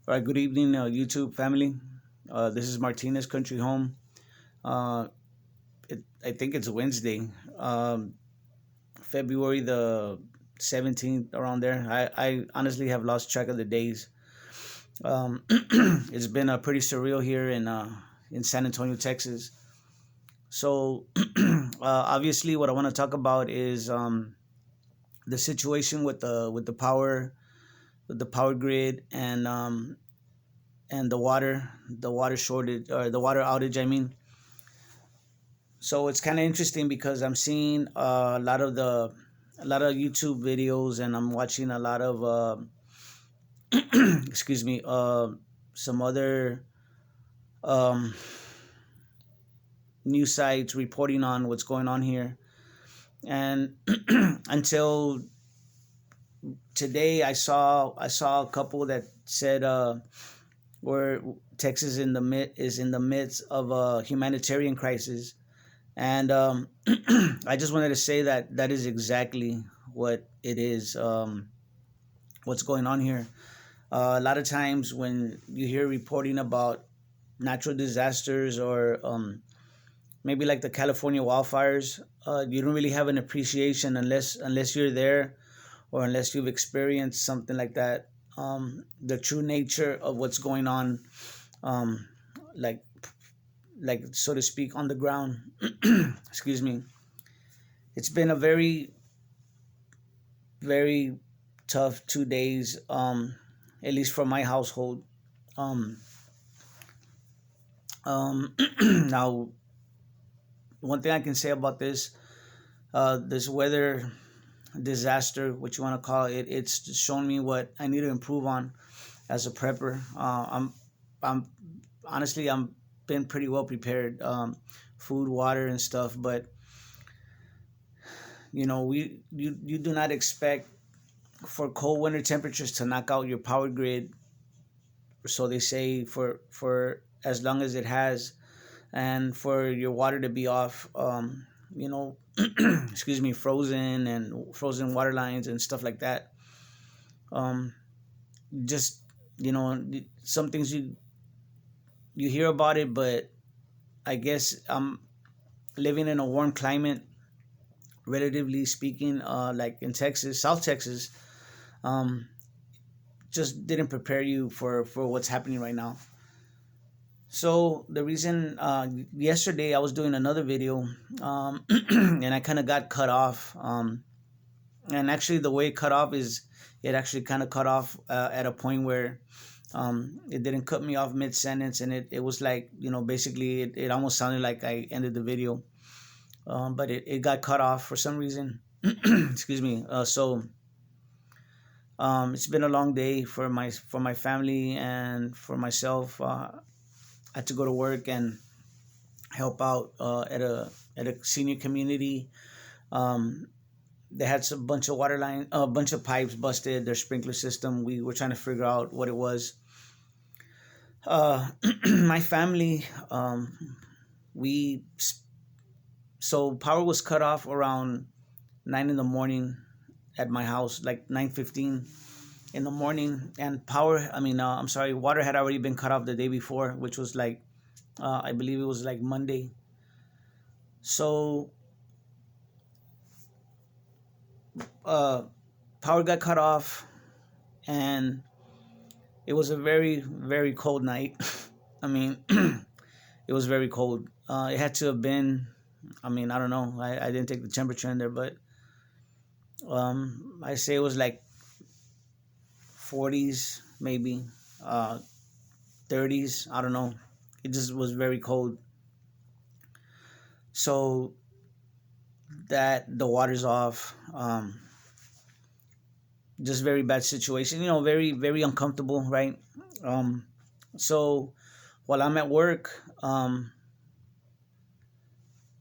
All right, good evening, YouTube family. This is Martinez Country Home. Uh, I think it's Wednesday, um, February the 17th, around there. I honestly have lost track of the days. It's been pretty surreal here in San Antonio, Texas. So, obviously, what I want to talk about is the situation with the power grid and the water shortage or the water outage. I mean, so it's kind of interesting because I'm seeing a lot of YouTube videos, and I'm watching a lot of excuse me, some other um, news sites reporting on what's going on here. And until today, I saw a couple that said where Texas is in the midst of a humanitarian crisis. And I just wanted to say that that is exactly what it is. What's going on here? A lot of times when you hear reporting about natural disasters or maybe like the California wildfires, you don't really have an appreciation unless you're there or unless you've experienced something like that. The true nature of what's going on, um, like so to speak, on the ground. Excuse me. It's been a very tough 2 days, at least for my household. Um, Now, one thing I can say about this weather disaster, what you want to call it, it's shown me what I need to improve on as a prepper. I'm honestly, I'm been pretty well prepared, food, water, and stuff. But you do not expect for cold winter temperatures to knock out your power grid. So they say for as long as it has, and for your water to be off, excuse me, frozen and frozen water lines and stuff like that. Um, just some things you hear about it, but I guess I'm living in a warm climate, relatively speaking, like in Texas, South Texas. Um, just didn't prepare you for what's happening right now. So the reason, yesterday I was doing another video, and I kind of got cut off. And actually, the way it cut off is it actually kind of cut off at a point where it didn't cut me off mid sentence, and it was like, basically it almost sounded like I ended the video, but it got cut off for some reason. Excuse me. It's been a long day for my family and for myself. I had to go to work and help out at a senior community. Um, they had some bunch of a bunch of pipes busted. Their sprinkler system. We were trying to figure out what it was. My family, we so power was cut off around 9 in the morning at my house, like 9:15 in the morning. And power, I mean, I'm sorry, water had already been cut off the day before, which was like, I believe it was like Monday. So uh, power got cut off, and it was a very cold night. I mean, it was very cold. It had to have been. I mean, I don't know. I didn't take the temperature in there, but I say it was like 40s, maybe, 30s. I don't know. It just was very cold. So that the water's off. Just very bad situation. Very uncomfortable, right? Um, so while I'm at work,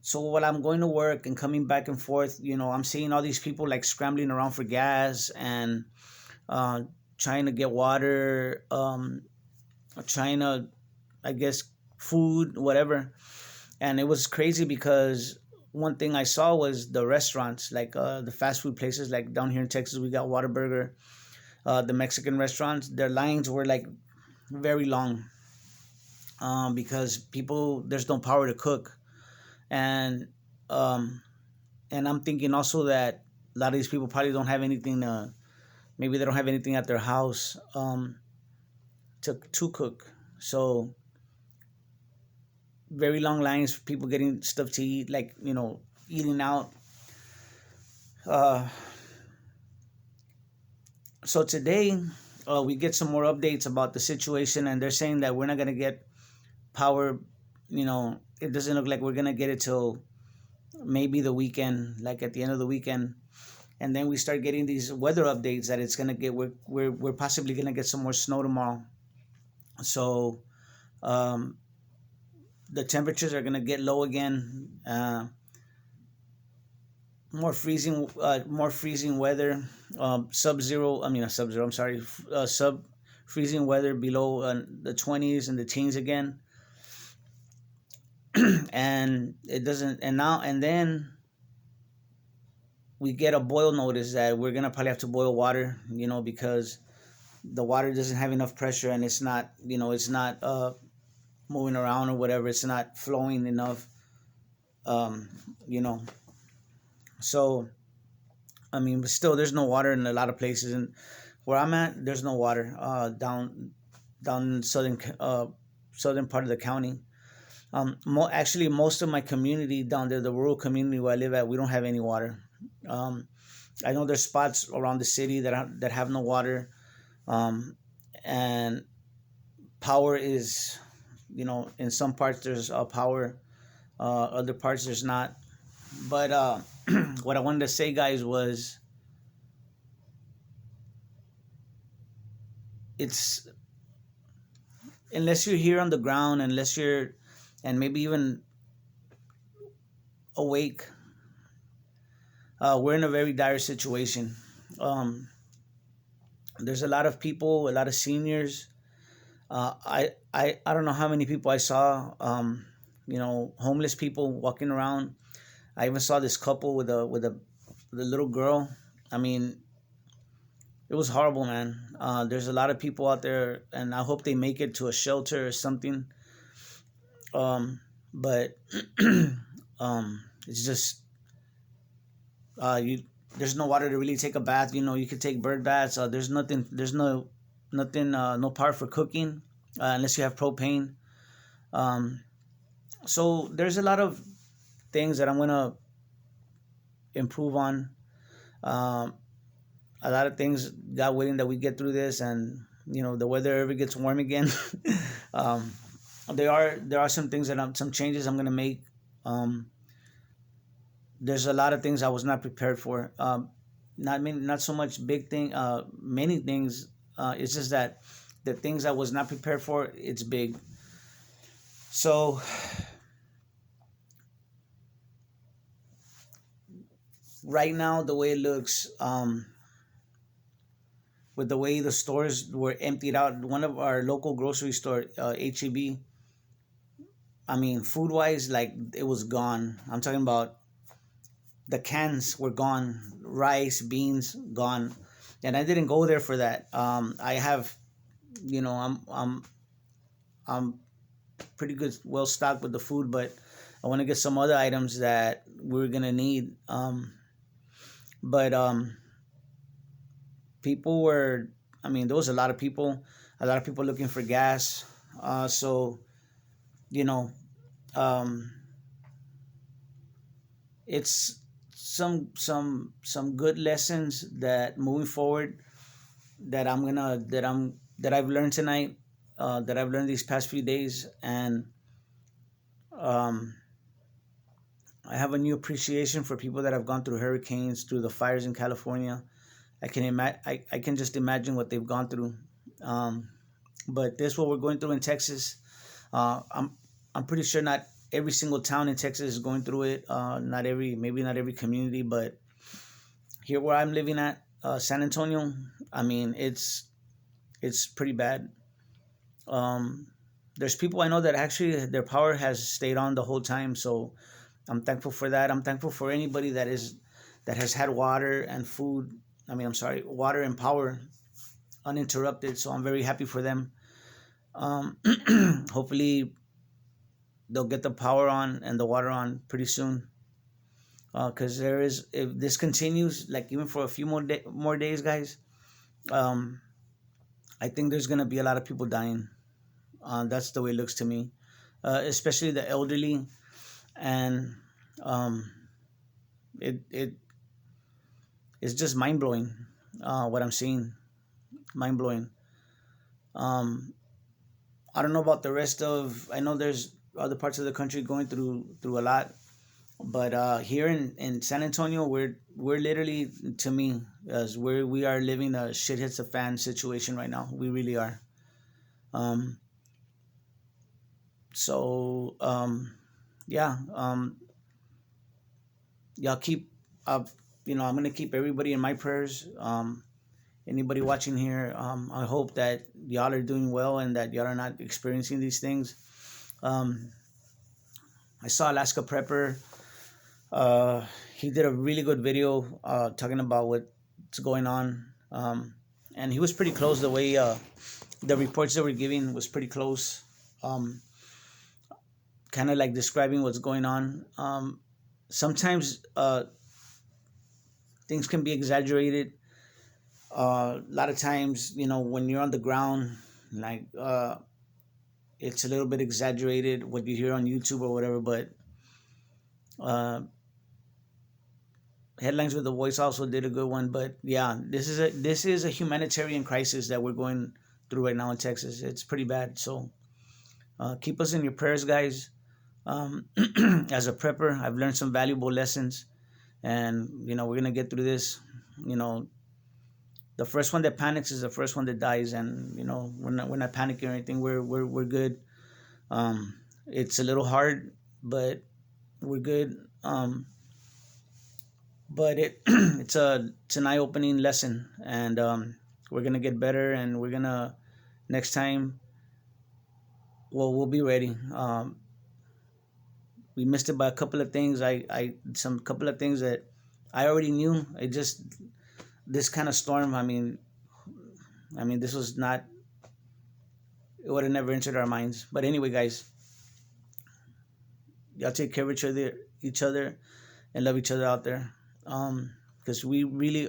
so while I'm going to work and coming back and forth, I'm seeing all these people like scrambling around for gas and uh, trying to get water, trying to, I guess, food, whatever. And it was crazy because one thing I saw was the restaurants, like the fast food places, like down here in Texas, we got Whataburger. The Mexican restaurants, their lines were like very long, because people, there's no power to cook. And um, and I'm thinking also that a lot of these people probably don't have anything, maybe they don't have anything at their house, to cook. So very long lines for people getting stuff to eat, like, eating out. uh, so today, we get some more updates about the situation, and they're saying that we're not going to get power. It doesn't look like we're going to get it till maybe the weekend, like at the end of the weekend. And then we start getting these weather updates that it's going to get, we're possibly going to get some more snow tomorrow. So um, the temperatures are going to get low again. More freezing weather. Sub-zero, I mean, sub-zero, I'm sorry, sub freezing weather below the 20s and the teens again. And it doesn't, and now and then we get a boil notice that we're gonna probably have to boil water, because the water doesn't have enough pressure, and it's not moving around or whatever. It's not flowing enough. um you know so I mean, but still, there's no water in a lot of places, and where I'm at, there's no water, down in southern part of the county. Actually, most of my community down there, the rural community where I live at, we don't have any water. um I know there's spots around the city that have no water. And power is, in some parts there's power, other parts there's not. But what I wanted to say, guys, was it's, unless you're here on the ground, unless you're, and maybe even awake, we're in a very dire situation. Um, there's a lot of people, a lot of seniors. I don't know how many people I saw. Homeless people walking around. I even saw this couple with a little girl. I mean, it was horrible, man. There's a lot of people out there, and I hope they make it to a shelter or something. But it's just, you there's no water to really take a bath. You could take bird baths. There's nothing. There's nothing. No power for cooking, unless you have propane. Um, so there's a lot of things that I'm gonna improve on. Um, a lot of things, God willing, that we get through this, and the weather ever gets warm again. um, there are some things some changes I'm gonna make. There's a lot of things I was not prepared for. Not so much big thing, many things. It's just that the things I was not prepared for, it's big. So right now, the way it looks, with the way the stores were emptied out, one of our local grocery store, HEB, I mean, food wise, like, it was gone. I'm talking about the cans were gone, rice, beans, gone. And I didn't go there for that. I have, I'm pretty good, well stocked with the food, but I want to get some other items that we're gonna need. But people were, I mean, there was a lot of people looking for gas. So, you know, um, it's some good lessons that moving forward, that I've learned tonight, that I've learned these past few days. And um, I have a new appreciation for people that have gone through hurricanes, through the fires in California. I can just imagine what they've gone through. But this, what we're going through in Texas, uh, I'm I'm pretty sure not every single town in Texas is going through it. Maybe not every community, but here where I'm living at, San Antonio, I mean, it's pretty bad. Um, there's people I know that actually their power has stayed on the whole time, so I'm thankful for that. I'm thankful for anybody that has had water and food. I mean, I'm sorry, water and power uninterrupted. So I'm very happy for them. Um, hopefully they'll get the power on and the water on pretty soon. Because there is, if this continues, like even for a few more days, guys, um, I think there's gonna be a lot of people dying. That's the way it looks to me, especially the elderly, and um, it is just mind blowing. What I'm seeing, mind blowing. Um, I don't know about the rest of. I know there's other parts of the country going through a lot, but here in San Antonio, we're literally, to me, as we are living a shit hits the fan situation right now. We really are. Um, so yeah, y'all keep up. I'm gonna keep everybody in my prayers. Anybody watching here, I hope that y'all are doing well and that y'all are not experiencing these things. Um, I saw Alaska Prepper. He did a really good video talking about what's going on, and he was pretty close. The way the reports that we're giving was pretty close, kind of like describing what's going on. Sometimes things can be exaggerated. A lot of times, when you're on the ground, like it's a little bit exaggerated what you hear on YouTube or whatever. But uh, Headlines with the Voice also did a good one. But yeah, this is a humanitarian crisis that we're going through right now in Texas. It's pretty bad. So keep us in your prayers, guys. As a prepper, I've learned some valuable lessons, and we're gonna get through this. You know, the first one that panics is the first one that dies, and we're not panicking or anything. We're good. It's a little hard, but we're good. But it's an eye-opening lesson, and we're gonna get better, and we're gonna next time. Well, we'll be ready. We missed it by a couple of things. I some couple of things that I already knew. It just this kind of storm. I mean, this was not. It would have never entered our minds. But anyway, guys, y'all take care of each other, and love each other out there. Because we're really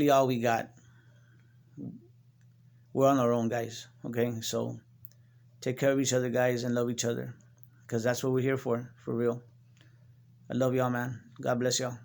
all we got. We're on our own, guys. Okay, so take care of each other, guys, and love each other, because that's what we're here for real. I love y'all, man. God bless y'all.